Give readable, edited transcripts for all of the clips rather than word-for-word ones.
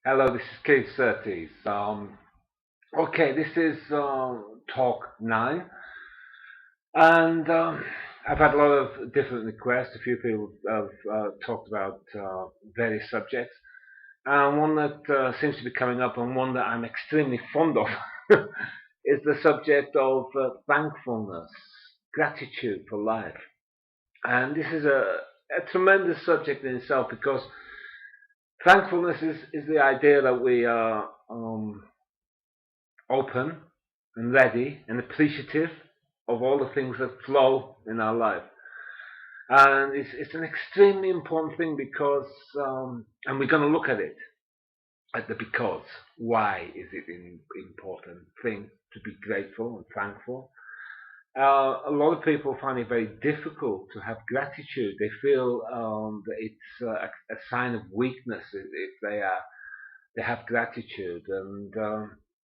Hello, this is Keith Surtees. Okay, this is talk 9, and I've had a lot of different requests. A few people have talked about various subjects, and one that seems to be coming up, and one that I'm extremely fond of, is the subject of thankfulness, gratitude for life. And this is a tremendous subject in itself because thankfulness is the idea that we are open and ready and appreciative of all the things that flow in our life. And it's an extremely important thing because, and we're going to look at it, at the because. Why is it an important thing to be grateful and thankful? A lot of people find it very difficult to have gratitude. They feel that it's a sign of weakness if they have gratitude, and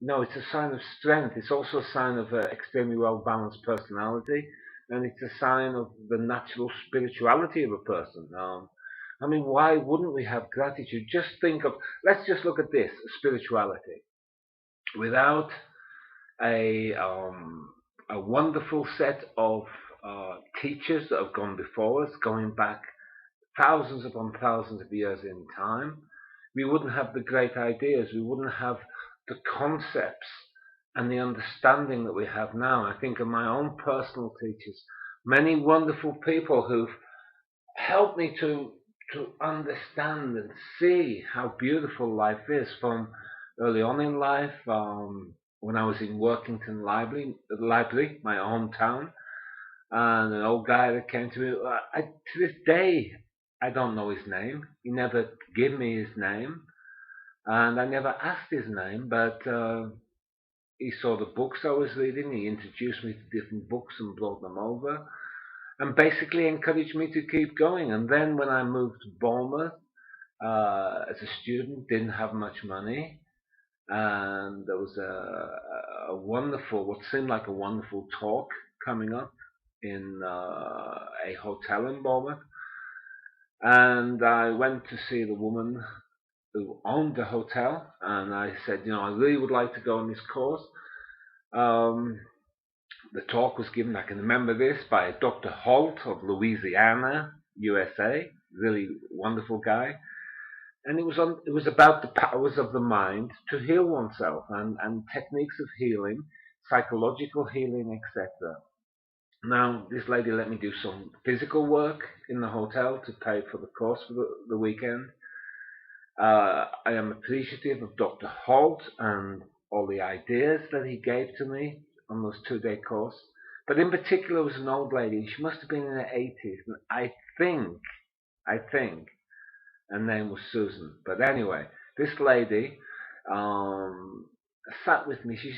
no, it's a sign of strength. It's also a sign of an extremely well balanced personality, and it's a sign of the natural spirituality of a person. I mean, why wouldn't we have gratitude? Just think of, let's just look at this spirituality. Without a a wonderful set of teachers that have gone before us, going back thousands upon thousands of years in time, we wouldn't have the great ideas, we wouldn't have the concepts and the understanding that we have now. I think of my own personal teachers, many wonderful people who've helped me to understand and see how beautiful life is from early on in life. When I was in Workington Library, my hometown, and an old guy that came to me. To this day, I don't know his name. He never gave me his name, and I never asked his name. But he saw the books I was reading. He introduced me to different books and brought them over, and basically encouraged me to keep going. And then when I moved to Bournemouth as a student, didn't have much money, and there was a wonderful, what seemed like a wonderful talk coming up in a hotel in Bournemouth, and I went to see the woman who owned the hotel, and I said, I really would like to go on this course. Um, the talk was given, I can remember this, by Dr. Holt of Louisiana, USA, really wonderful guy. And it was about the powers of the mind to heal oneself and techniques of healing, psychological healing, etc. Now, this lady let me do some physical work in the hotel to pay for the course for the weekend. I am appreciative of Dr. Holt and all the ideas that he gave to me on those 2-day course. But in particular, it was an old lady. She must have been in her 80s, and I think her name was Susan. But anyway, this lady um, sat with me. She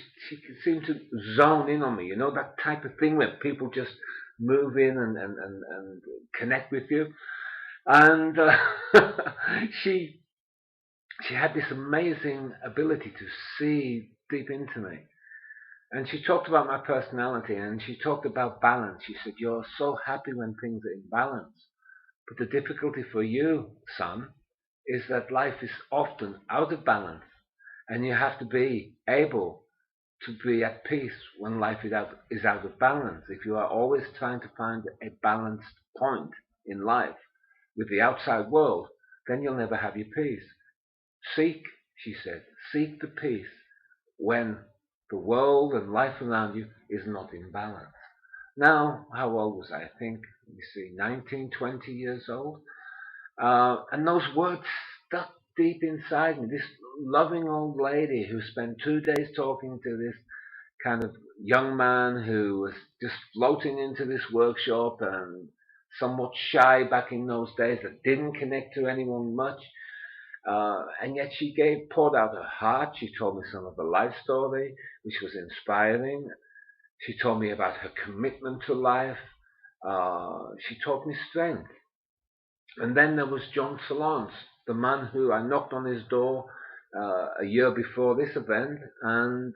seemed to zone in on me. You know, that type of thing where people just move in and connect with you. And she she had this amazing ability to see deep into me. And she talked about my personality, and she talked about balance. She said, "You're so happy when things are in balance. But the difficulty for you, son, is that life is often out of balance, and you have to be able to be at peace when life is out of balance. If you are always trying to find a balanced point in life with the outside world, then you'll never have your peace. Seek," she said, "seek the peace when the world and life around you is not in balance." Now, how old was I? I think, let me see, 19, 20 years old. And those words stuck deep inside me. This loving old lady who spent 2 days talking to this kind of young man who was just floating into this workshop and somewhat shy back in those days, that didn't connect to anyone much. And yet she poured out her heart. She told me some of her life story, which was inspiring. She told me about her commitment to life. She taught me strength. And then there was John Solons, the man who I knocked on his door a year before this event, and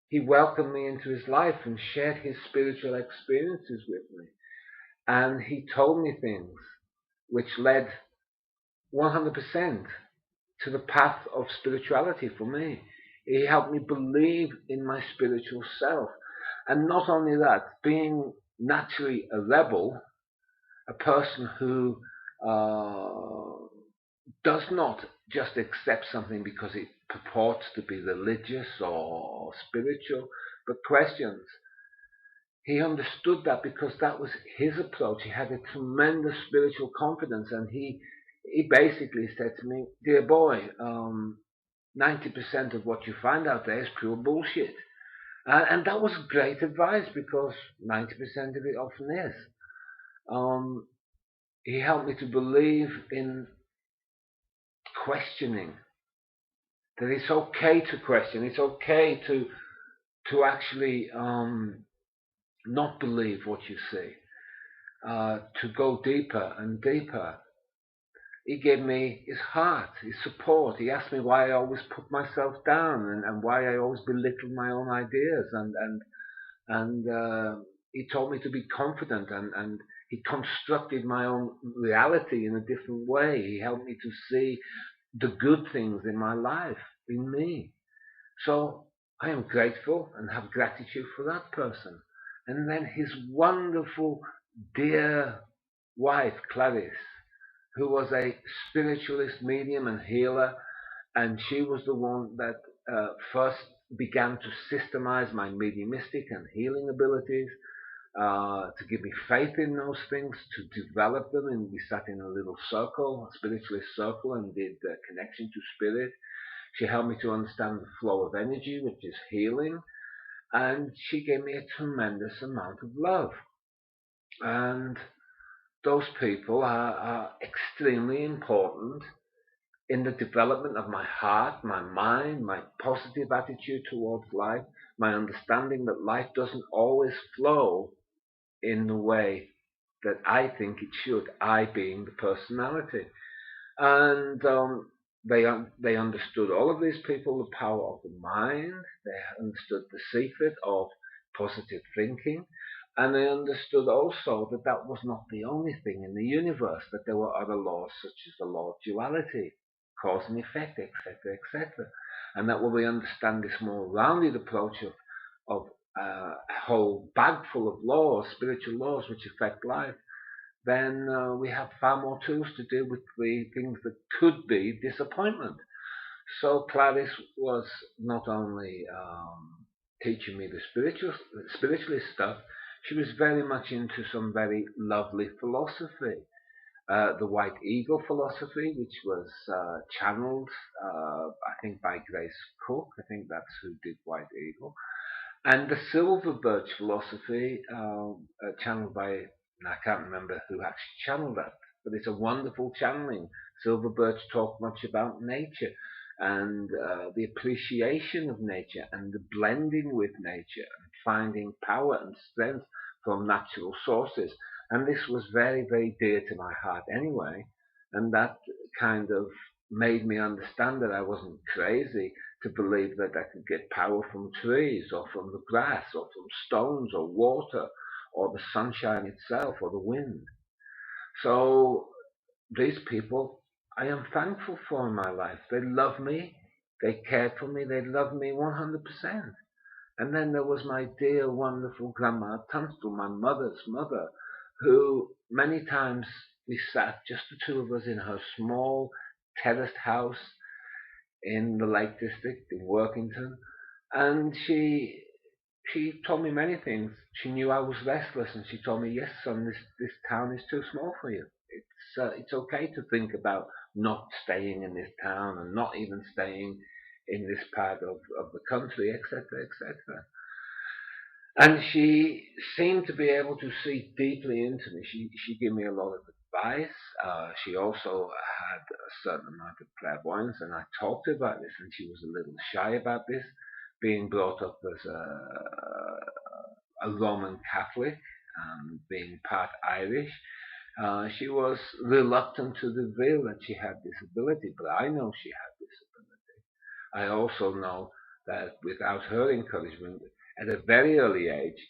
he welcomed me into his life and shared his spiritual experiences with me. And he told me things which led 100% to the path of spirituality for me. He helped me believe in my spiritual self. And not only that, being naturally a rebel, a person who does not just accept something because it purports to be religious or spiritual, but questions. He understood that because that was his approach. He had a tremendous spiritual confidence, and he basically said to me, "Dear boy, 90% of what you find out there is pure bullshit." And that was great advice because 90% of it often is. Um, he helped me to believe in questioning, that it's okay to question, it's okay to actually not believe what you see, to go deeper and deeper. He gave me his heart, his support. He asked me why I always put myself down and why I always belittled my own ideas. And he told me to be confident, and he constructed my own reality in a different way. He helped me to see the good things in my life, in me. So I am grateful and have gratitude for that person. And then his wonderful, dear wife, Clarice, who was a spiritualist, medium, and healer, and she was the one that first began to systemize my mediumistic and healing abilities, to give me faith in those things, to develop them. And we sat in a little circle, a spiritualist circle, and did connection to spirit. She helped me to understand the flow of energy, which is healing, and she gave me a tremendous amount of love. And those people are extremely important in the development of my heart, my mind, my positive attitude towards life, my understanding that life doesn't always flow in the way that I think it should, I being the personality. And they understood, all of these people, the power of the mind. They understood the secret of positive thinking, and they understood also that that was not the only thing in the universe, that there were other laws such as the law of duality, cause and effect, etc., etc. And that when we understand this more rounded approach of a whole bag full of laws, spiritual laws which affect life, then we have far more tools to deal with the things that could be disappointment. So Clarice was not only teaching me the spiritualist stuff, she was very much into some very lovely philosophy. The White Eagle philosophy, which was channeled, I think, by Grace Cook. I think that's who did White Eagle. And the Silver Birch philosophy, channeled by, I can't remember who actually channeled that, but it's a wonderful channeling. Silver Birch talked much about nature and the appreciation of nature and the blending with nature and finding power and strength from natural sources. And this was very, very dear to my heart anyway. And that kind of made me understand that I wasn't crazy to believe that I could get power from trees or from the grass or from stones or water or the sunshine itself or the wind. So these people I am thankful for in my life. They love me, they cared for me, they loved me 100%. And then there was my dear, wonderful grandma Tunstall, my mother's mother, who many times we sat, just the two of us, in her small terraced house in the Lake District in Workington, and she told me many things. She knew I was restless, and she told me, "Yes, son, this town is too small for you. It's okay to think about not staying in this town and not even staying in this part of the country, etc., etc." And she seemed to be able to see deeply into me. She gave me a lot of advice. She also had a certain amount of clairvoyance, and I talked about this, and she was a little shy about this, being brought up as a Roman Catholic and being part Irish. She was reluctant to reveal that she had this ability, but I know she had this ability. I also know that without her encouragement, at a very early age,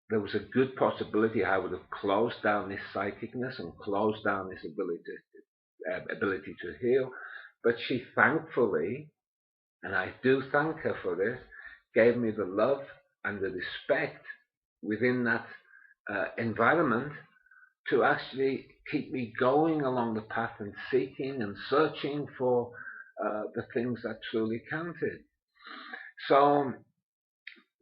there was a good possibility I would have closed down this psychicness and closed down this ability to heal, But she thankfully, and I do thank her for this, gave me the love and the respect within that environment to actually keep me going along the path and seeking and searching for the things that truly counted. So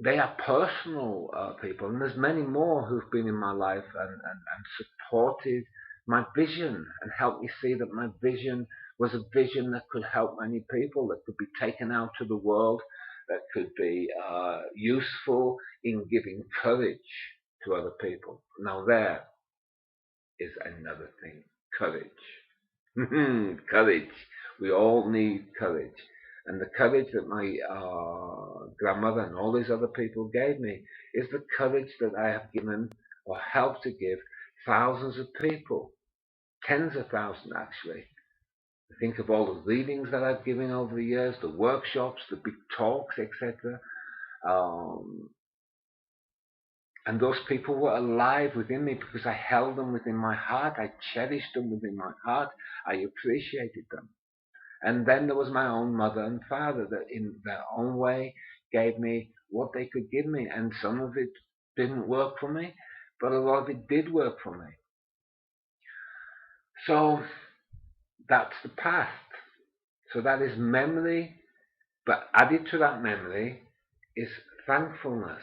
they are personal people, and there's many more who've been in my life and supported my vision and helped me see that my vision was a vision that could help many people, that could be taken out to the world, that could be useful in giving courage to other people. Now there is another thing, courage. Courage. We all need courage. And the courage that my grandmother and all these other people gave me is the courage that I have given or helped to give thousands of people, tens of thousands actually. Think of all the readings that I've given over the years, the workshops, the big talks, etc. And those people were alive within me because I held them within my heart. I cherished them within my heart. I appreciated them. And then there was my own mother and father that in their own way gave me what they could give me. And some of it didn't work for me, but a lot of it did work for me. So that's the past. So that is memory, but added to that memory is thankfulness.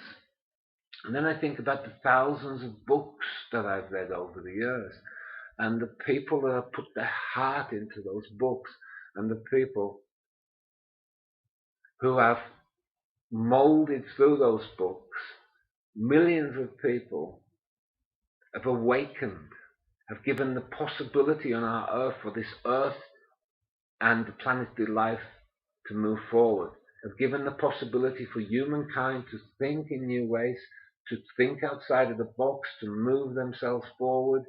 And then I think about the thousands of books that I've read over the years, and the people that have put their heart into those books, and the people who have molded through those books. Millions of people have awakened, have given the possibility on our earth for this earth and the planetary life to move forward, have given the possibility for humankind to think in new ways, to think outside of the box, to move themselves forward,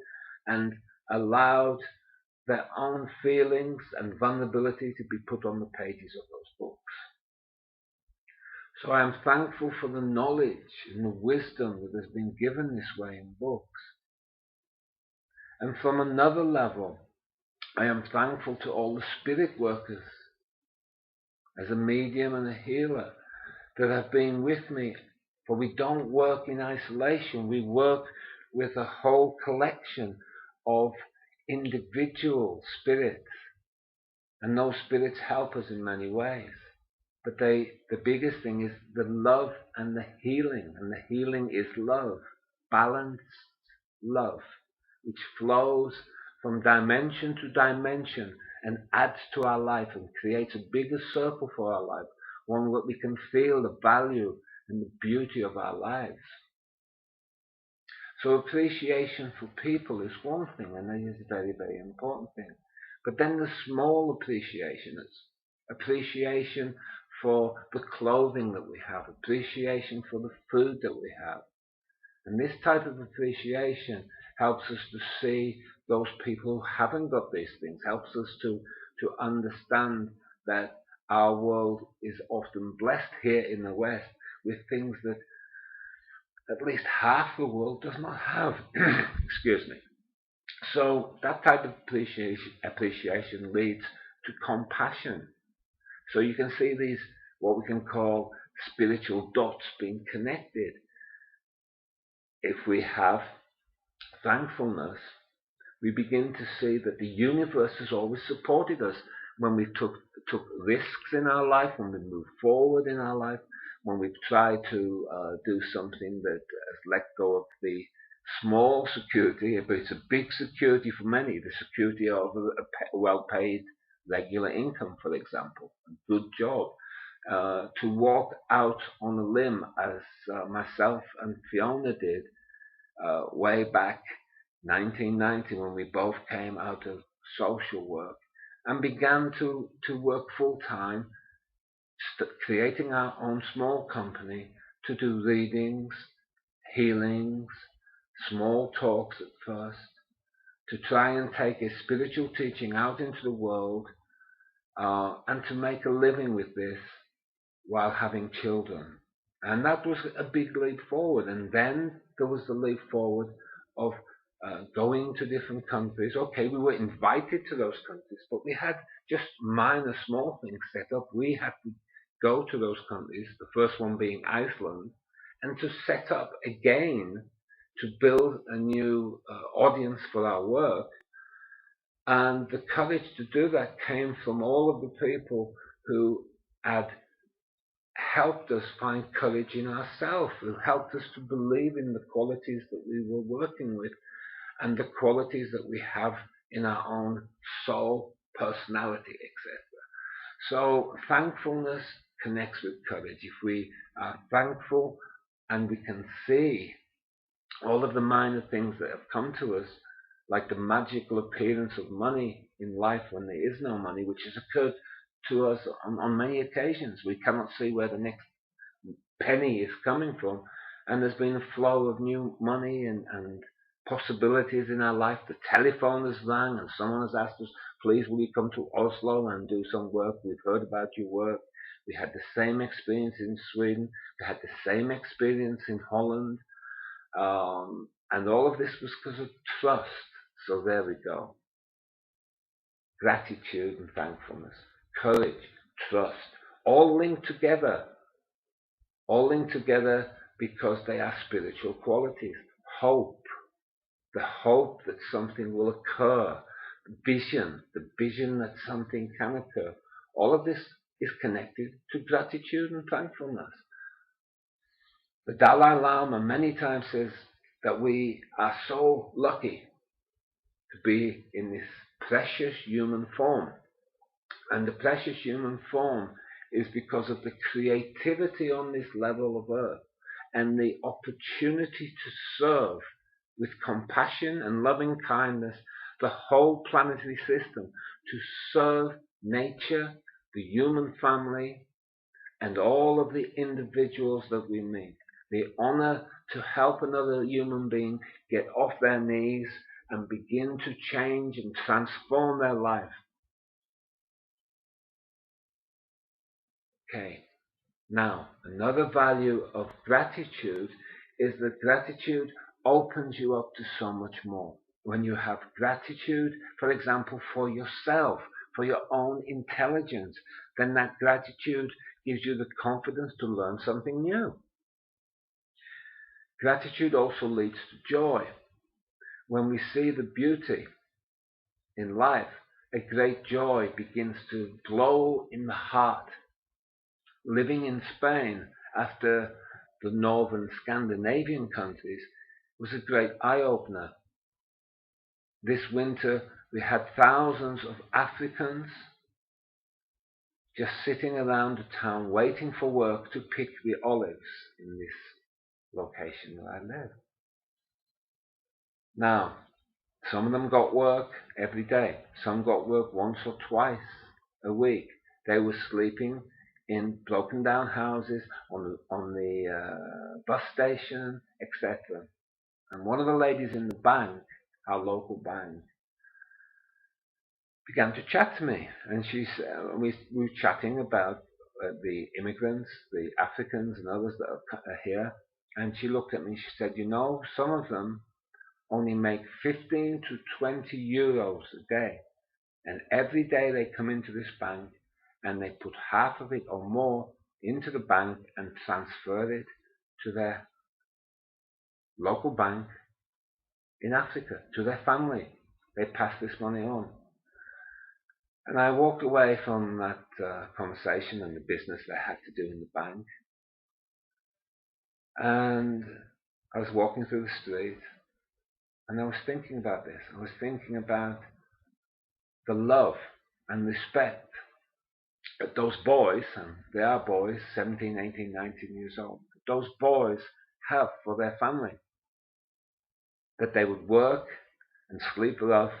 and allowed their own feelings and vulnerability to be put on the pages of those books. So I am thankful for the knowledge and the wisdom that has been given this way in books. And from another level, I am thankful to all the spirit workers as a medium and a healer that have been with me. For we don't work in isolation. We work with a whole collection of individual spirits. And those spirits help us in many ways. But the biggest thing is the love and the healing. And the healing is love. Balanced love, which flows from dimension to dimension and adds to our life and creates a bigger circle for our life. One where we can feel the value and the beauty of our lives. So appreciation for people is one thing, and that is a very, very important thing. But then the small appreciation is appreciation for the clothing that we have, appreciation for the food that we have. And this type of appreciation helps us to see those people who haven't got these things, helps us to understand that our world is often blessed here in the West with things that at least half the world does not have. Excuse me. So that type of appreciation leads to compassion. So you can see these, what we can call spiritual dots being connected. If we have thankfulness, we begin to see that the universe has always supported us when we took risks in our life, when we moved forward in our life, when we've tried to do something that has let go of the small security, but it's a big security for many, the security of a well-paid regular income, for example, a good job. To walk out on a limb, as myself and Fiona did way back 1990, when we both came out of social work and began to work full-time, creating our own small company to do readings, healings, small talks at first, to try and take a spiritual teaching out into the world, and to make a living with this while having children. And that was a big leap forward. And then there was the leap forward of going to different countries. Okay, we were invited to those countries, but we had just minor, small things set up. We had to go to those countries, the first one being Iceland, and to set up again to build a new audience for our work. And the courage to do that came from all of the people who had helped us find courage in ourselves, who helped us to believe in the qualities that we were working with and the qualities that we have in our own soul, personality, etc. So thankfulness connects with courage. If we are thankful and we can see all of the minor things that have come to us, like the magical appearance of money in life when there is no money, which has occurred to us on many occasions. We cannot see where the next penny is coming from, and there's been a flow of new money and possibilities in our life. The telephone has rang and someone has asked us, please will you come to Oslo and do some work? We've heard about your work. We had the same experience in Sweden. We had the same experience in Holland. And all of this was because of trust. So there we go. Gratitude and thankfulness, courage, trust, all linked together. All linked together because they are spiritual qualities. Hope, the hope that something will occur. The vision that something can occur. All of this is connected to gratitude and thankfulness. The Dalai Lama many times says that we are so lucky to be in this precious human form. And the precious human form is because of the creativity on this level of earth and the opportunity to serve with compassion and loving kindness the whole planetary system, to serve nature, the human family, and all of the individuals that we meet. The honor to help another human being get off their knees and begin to change and transform their life. Okay, now another value of gratitude is that gratitude opens you up to so much more. When you have gratitude, for example, for yourself, for your own intelligence, then that gratitude gives you the confidence to learn something new. Gratitude also leads to joy. When we see the beauty in life, a great joy begins to glow in the heart. Living in Spain after the northern Scandinavian countries was a great eye-opener. This winter we had thousands of Africans just sitting around the town waiting for work to pick the olives in this location where I live. Now, some of them got work every day. Some got work once or twice a week. They were sleeping in broken down houses, on the bus station, etc. And one of the ladies in the bank, our local bank, began to chat to me, and we were chatting about the immigrants, the Africans and others that are here. And she looked at me and she said, you know, some of them only make 15 to 20 euros a day. And every day they come into this bank and they put half of it or more into the bank and transfer it to their local bank in Africa, to their family. They pass this money on. And I walked away from that conversation and the business they had to do in the bank. And I was walking through the street and I was thinking about this. I was thinking about the love and respect that those boys, and they are boys, 17, 18, 19 years old, those boys have for their family. That they would work and sleep rough,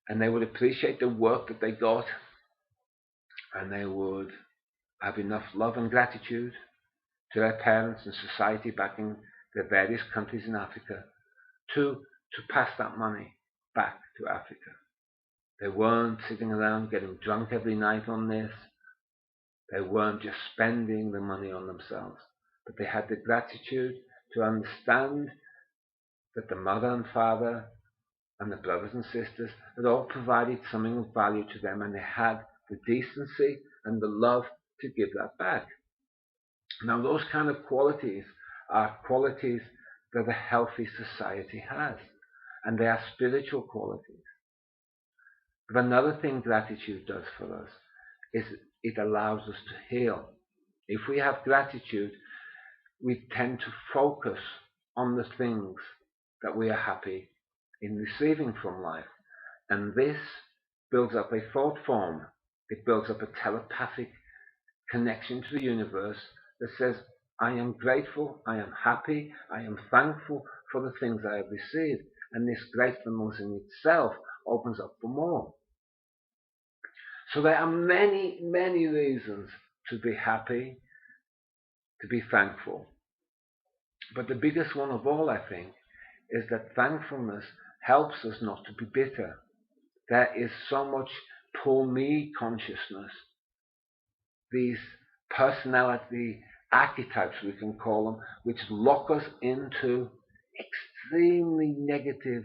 and they would appreciate the work that they got, and they would have enough love and gratitude to their parents and society back in their various countries in Africa to pass that money back to Africa. They weren't sitting around getting drunk every night on this. They weren't just spending the money on themselves, but they had the gratitude to understand that the mother and father and the brothers and sisters had all provided something of value to them, and they had the decency and the love to give that back. Now, those kind of qualities are qualities that a healthy society has, and they are spiritual qualities. But another thing gratitude does for us is it allows us to heal. If we have gratitude, we tend to focus on the things that we are happy in receiving from life. And this builds up a thought form. It builds up a telepathic connection to the universe that says, I am grateful, I am happy, I am thankful for the things I have received. And this gratefulness in itself opens up for more. So there are many, many reasons to be happy, to be thankful. But the biggest one of all, I think, is that thankfulness helps us not to be bitter. There is so much poor me consciousness, these personality archetypes, we can call them, which lock us into extremely negative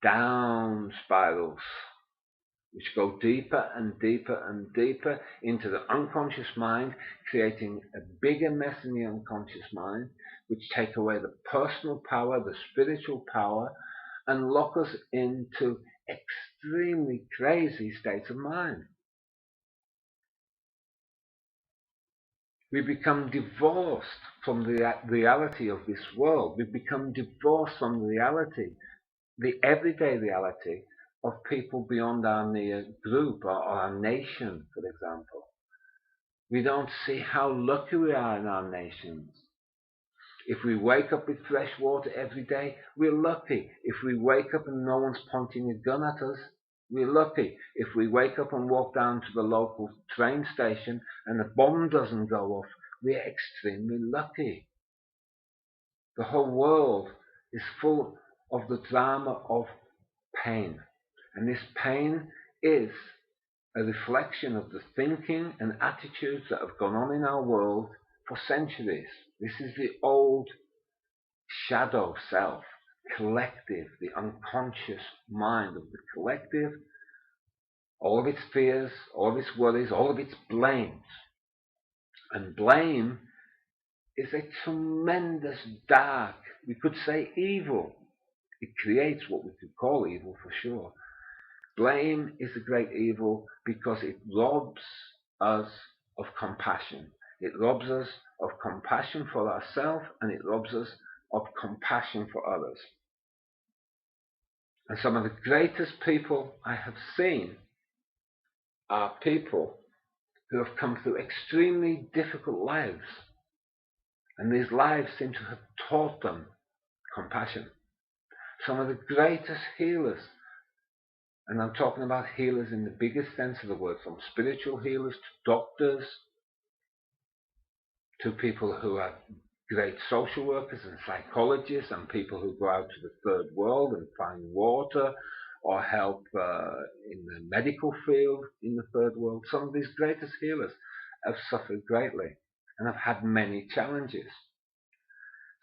down spirals, which go deeper and deeper and deeper into the unconscious mind, creating a bigger mess in the unconscious mind, which take away the personal power, the spiritual power, and lock us into extremely crazy states of mind. We become divorced from the reality of this world. We become divorced from the reality, the everyday reality of people beyond our near group or our nation, for example. We don't see how lucky we are in our nations. If we wake up with fresh water every day, we're lucky. If we wake up and no one's pointing a gun at us, we're lucky. If we wake up and walk down to the local train station and a bomb doesn't go off, we're extremely lucky. The whole world is full of the drama of pain. And this pain is a reflection of the thinking and attitudes that have gone on in our world for centuries. This is the old shadow self, collective, the unconscious mind of the collective, all of its fears, all of its worries, all of its blames. And blame is a tremendous dark, we could say evil. It creates what we could call evil for sure. Blame is a great evil because it robs us of compassion. It robs us of compassion for ourselves, and it robs us of compassion for others. And some of the greatest people I have seen are people who have come through extremely difficult lives. And these lives seem to have taught them compassion. Some of the greatest healers, and I'm talking about healers in the biggest sense of the word, from spiritual healers to doctors, to people who are great social workers and psychologists, and people who go out to the third world and find water or help in the medical field in the third world. Some of these greatest healers have suffered greatly and have had many challenges.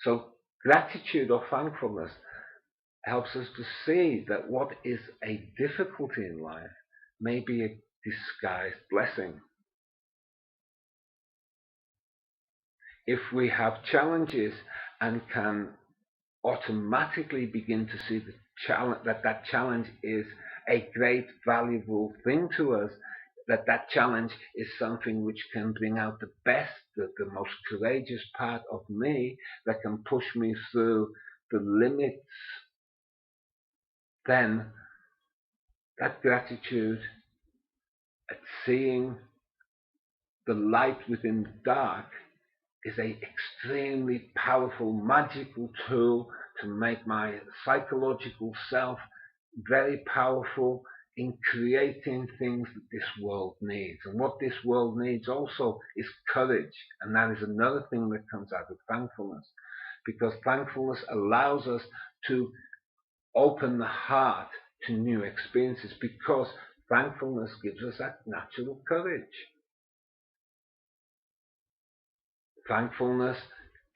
So gratitude or thankfulness helps us to see that what is a difficulty in life may be a disguised blessing. If we have challenges and can automatically begin to see the challenge, that challenge is a great valuable thing to us, that challenge is something which can bring out the best, the most courageous part of me, that can push me through the limits, then that gratitude at seeing the light within the dark is an extremely powerful, magical tool to make my psychological self very powerful in creating things that this world needs. And what this world needs also is courage. And that is another thing that comes out of thankfulness. Because thankfulness allows us to open the heart to new experiences, because thankfulness gives us that natural courage. Thankfulness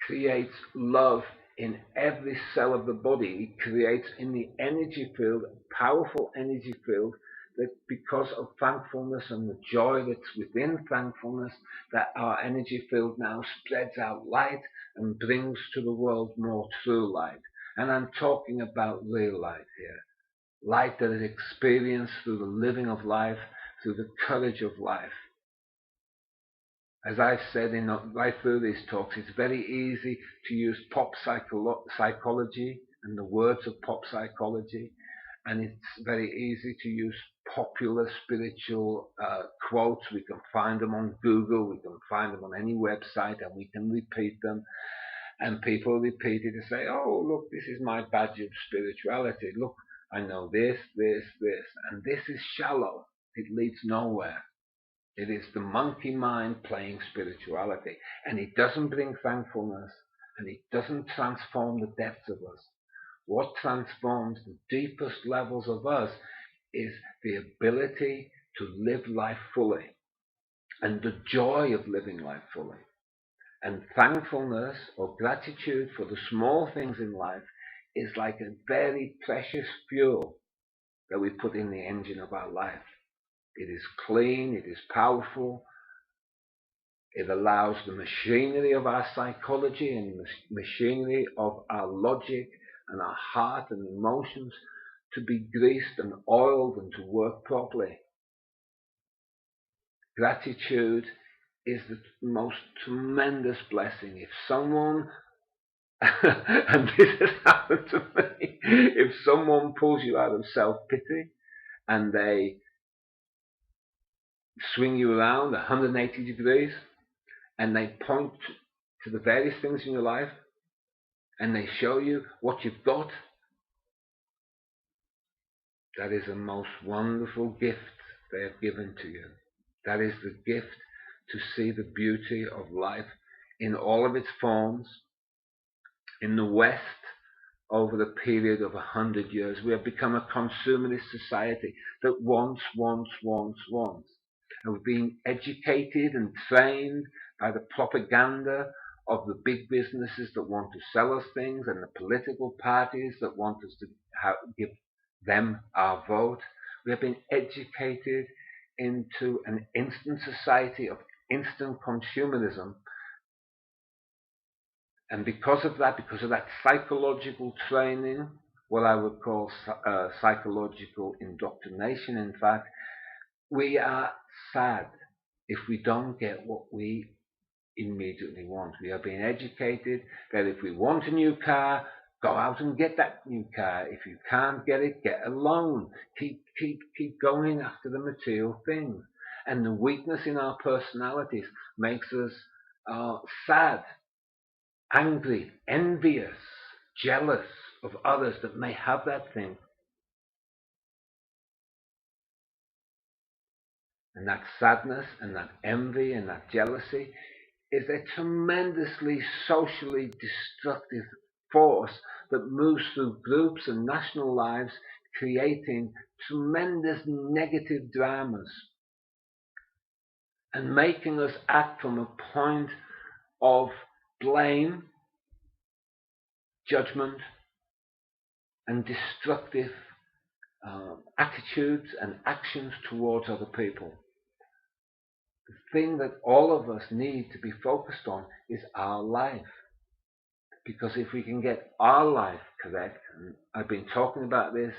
creates love in every cell of the body. It creates in the energy field, a powerful energy field, that because of thankfulness and the joy that's within thankfulness, that our energy field now spreads out light and brings to the world more true light. And I'm talking about real light here. Light that is experienced through the living of life, through the courage of life. As I've said right through these talks, it's very easy to use pop psychology and the words of pop psychology, and it's very easy to use popular spiritual quotes. We can find them on Google, we can find them on any website, and we can repeat them. And people repeat it and say, oh, look, this is my badge of spirituality. Look, I know this, this, this. And this is shallow. It leads nowhere. It is the monkey mind playing spirituality. And it doesn't bring thankfulness. And it doesn't transform the depths of us. What transforms the deepest levels of us is the ability to live life fully. And the joy of living life fully. And thankfulness or gratitude for the small things in life is like a very precious fuel that we put in the engine of our life. It is clean, it is powerful, it allows the machinery of our psychology and the machinery of our logic and our heart and emotions to be greased and oiled and to work properly. Gratitude is the most tremendous blessing. If someone, and this has happened to me, if someone pulls you out of self-pity and they swing you around 180 degrees and they point to the various things in your life and they show you what you've got, that is a most wonderful gift they have given to you. That is the gift to see the beauty of life in all of its forms. In the West, over the period of 100 years, we have become a consumerist society that wants. And we've been educated and trained by the propaganda of the big businesses that want to sell us things and the political parties that want us to give them our vote. We have been educated into an instant society of instant consumerism. And because of that psychological training, what I would call psychological indoctrination, in fact, we are sad if we don't get what we immediately want. We are being educated that if we want a new car, go out and get that new car. If you can't get it, get a loan. Keep going after the material things. And the weakness in our personalities makes us sad, angry, envious, jealous of others that may have that thing. And that sadness and that envy and that jealousy is a tremendously socially destructive force that moves through groups and national lives, creating tremendous negative dramas and making us act from a point of blame, judgment, and destructive attitudes and actions towards other people. The thing that all of us need to be focused on is our life. Because if we can get our life correct, and I've been talking about this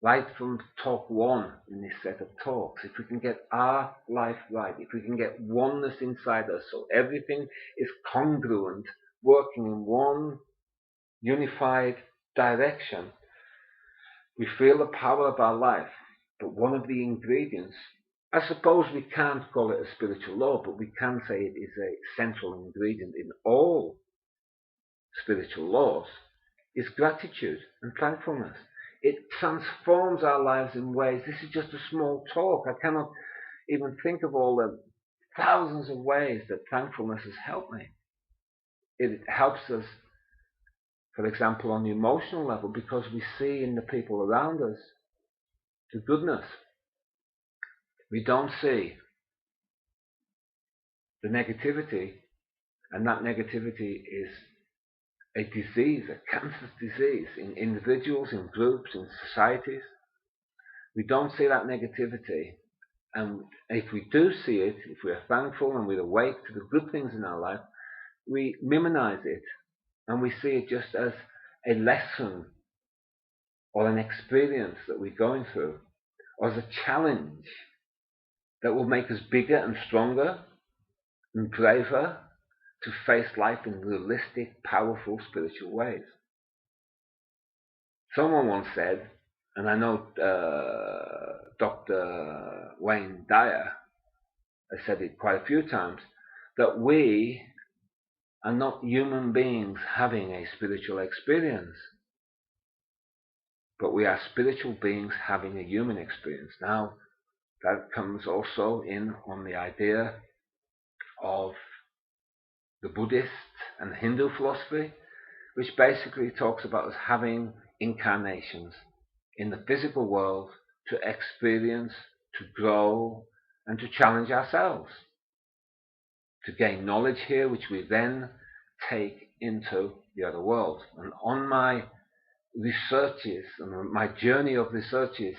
right from talk one in this set of talks, if we can get our life right, if we can get oneness inside us so everything is congruent, working in one unified direction, we feel the power of our life. But one of the ingredients, I suppose we can't call it a spiritual law, but we can say it is a central ingredient in all spiritual laws, is gratitude and thankfulness. It transforms our lives in ways. This is just a small talk. I cannot even think of all the thousands of ways that thankfulness has helped me. It helps us, for example, on the emotional level, because we see in the people around us the goodness. We don't see the negativity, and that negativity is a disease, a cancerous disease in individuals, in groups, in societies. We don't see that negativity. And if we do see it, if we are thankful and we're awake to the good things in our life, we minimize it and we see it just as a lesson or an experience that we're going through, or as a challenge that will make us bigger and stronger and braver to face life in realistic, powerful, spiritual ways. Someone once said, and I know Dr. Wayne Dyer has said it quite a few times, that we are not human beings having a spiritual experience, but we are spiritual beings having a human experience. Now, that comes also in on the idea of the Buddhist and Hindu philosophy, which basically talks about us having incarnations in the physical world to experience, to grow, and to challenge ourselves, to gain knowledge here, which we then take into the other world. And on my researches and my journey of researches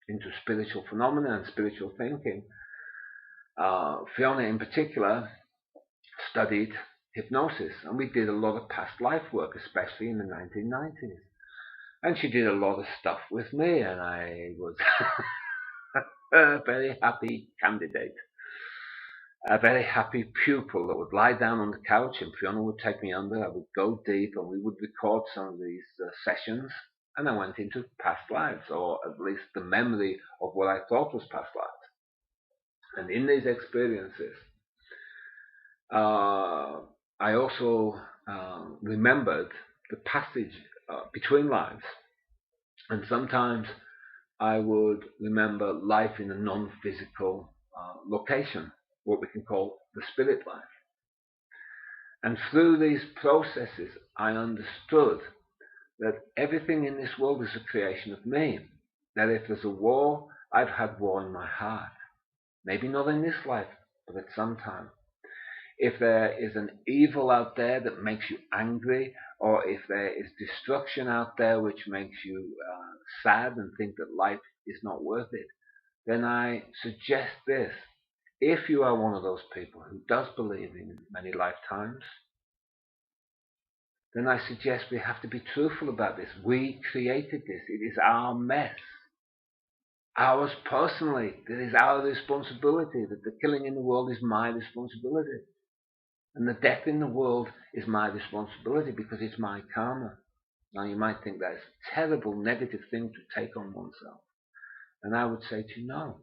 into spiritual phenomena and spiritual thinking, Fiona in particular studied hypnosis, and we did a lot of past life work, especially in the 1990s. And she did a lot of stuff with me, and I was a very happy candidate, a very happy pupil that would lie down on the couch and Fiona would take me under. I would go deep and we would record some of these sessions, and I went into past lives, or at least the memory of what I thought was past lives. And in these experiences, I also remembered the passage between lives, and sometimes I would remember life in a non-physical location, what we can call the spirit life. And through these processes, I understood that everything in this world is a creation of me. That if there's a war, I've had war in my heart. Maybe not in this life, but at some time. If there is an evil out there that makes you angry, or if there is destruction out there which makes you sad and think that life is not worth it, then I suggest this. If you are one of those people who does believe in many lifetimes, then I suggest we have to be truthful about this. We created this. It is our mess. Ours personally. It is our responsibility. That the killing in the world is my responsibility. And the death in the world is my responsibility because it's my karma. Now you might think that is a terrible negative thing to take on oneself. And I would say to you, no.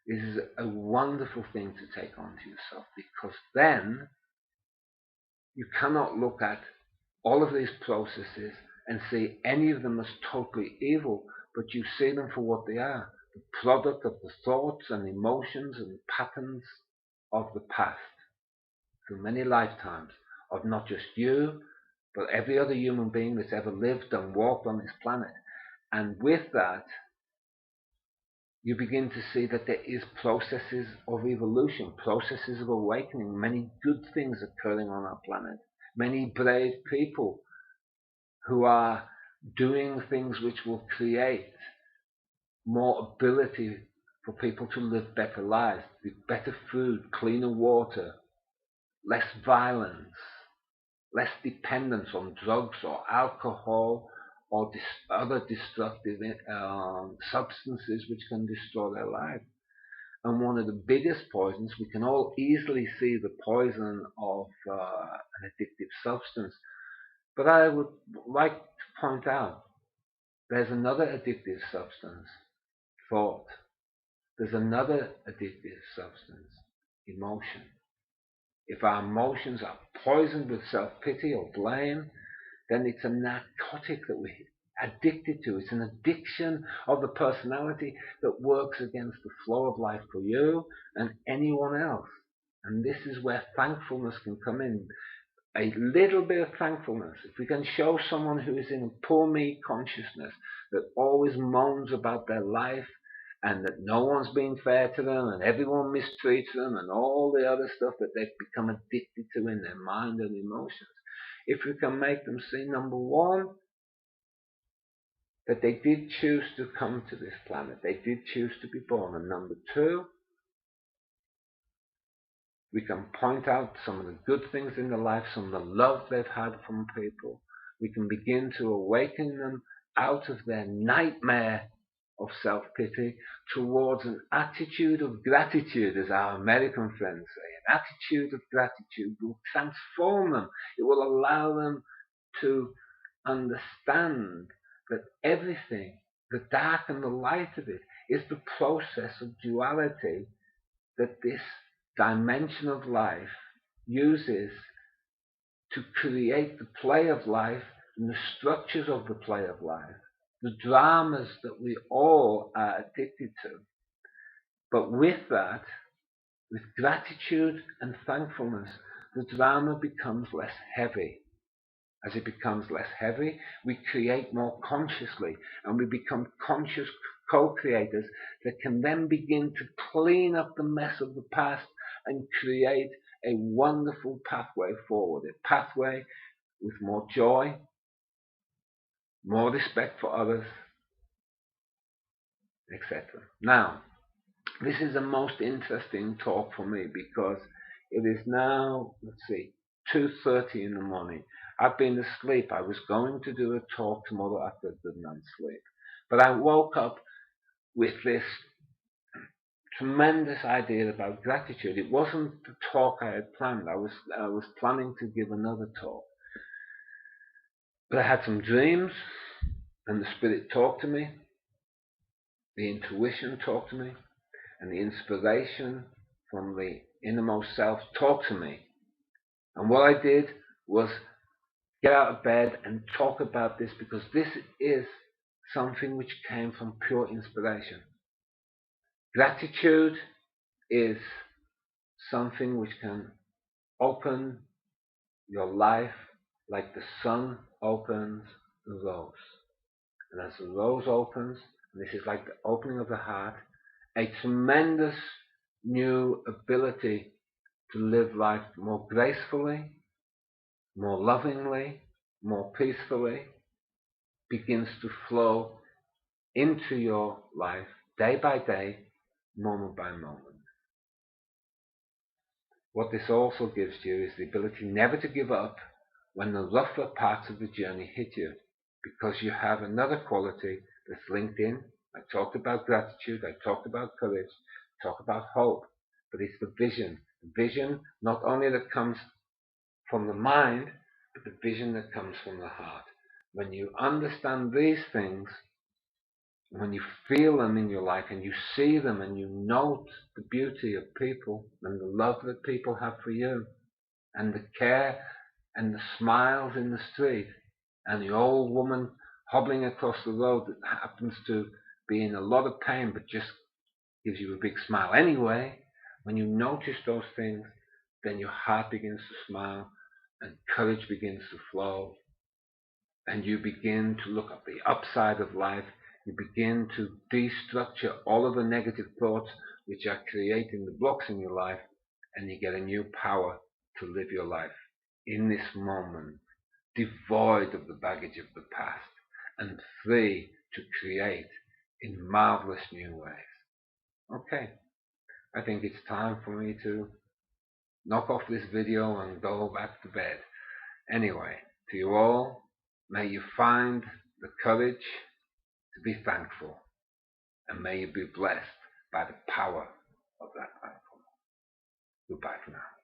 This is a wonderful thing to take on to yourself, because then you cannot look at all of these processes and see any of them as totally evil, but you see them for what they are, the product of the thoughts and emotions and patterns of the past, through many lifetimes, of not just you, but every other human being that's ever lived and walked on this planet. And with that, you begin to see that there is processes of evolution, processes of awakening, many good things occurring on our planet, many brave people who are doing things which will create more ability for people to live better lives, with better food, cleaner water, less violence, less dependence on drugs or alcohol or other destructive substances which can destroy their life. And one of the biggest poisons, we can all easily see the poison of an addictive substance, but I would like to point out there's another addictive substance, thought. There's another addictive substance, emotion. If our emotions are poisoned with self-pity or blame, then it's a narcotic that we're addicted to. It's an addiction of the personality that works against the flow of life for you and anyone else. And this is where thankfulness can come in. A little bit of thankfulness. If we can show someone who is in a poor me consciousness, that always moans about their life, and that no one's being fair to them, and everyone mistreats them, and all the other stuff that they've become addicted to in their mind and emotions. if we can make them see, number one, that they did choose to come to this planet, they did choose to be born, and number two, we can point out some of the good things in their life, some of the love they've had from people. We can begin to awaken them out of their nightmare of self-pity towards an attitude of gratitude, as our American friends say. An attitude of gratitude will transform them. It will allow them to understand that everything, the dark and the light of it, is the process of duality that this dimension of life uses to create the play of life and the structures of the play of life, the dramas that we all are addicted to. But with that, with gratitude and thankfulness, the drama becomes less heavy. As it becomes less heavy, we create more consciously, and we become conscious co-creators that can then begin to clean up the mess of the past and create a wonderful pathway forward, a pathway with more joy, more respect for others, etc. Now, this is the most interesting talk for me because it is now, 2:30 in the morning. I've been asleep. I was going to do a talk tomorrow after a good night's sleep. But I woke up with this tremendous idea about gratitude. It wasn't the talk I had planned. I was planning to give another talk. But I had some dreams, and the Spirit talked to me. The intuition talked to me. And the inspiration from the innermost self talked to me. And what I did was get out of bed and talk about this, because this is something which came from pure inspiration. Gratitude is something which can open your life like the sun opens the rose. And as the rose opens, and this is like the opening of the heart, a tremendous new ability to live life more gracefully, more lovingly, more peacefully begins to flow into your life day by day, moment by moment. What this also gives you is the ability never to give up when the rougher parts of the journey hit you, because you have another quality that's linked in. I talked about gratitude, I talked about courage, I talked about hope, but it's the vision. The vision not only that comes from the mind, but the vision that comes from the heart. When you understand these things, when you feel them in your life and you see them and you note the beauty of people and the love that people have for you and the care and the smiles in the street and the old woman hobbling across the road that happens to be in a lot of pain but just gives you a big smile anyway, when you notice those things, then your heart begins to smile and courage begins to flow, and you begin to look at the upside of life. You begin to destructure all of the negative thoughts which are creating the blocks in your life, and you get a new power to live your life in this moment, devoid of the baggage of the past, and free to create in marvelous new ways. Okay, I think it's time for me to knock off this video and go back to bed. Anyway, to you all, may you find the courage to be thankful, and may you be blessed by the power of that thankfulness. Goodbye for now.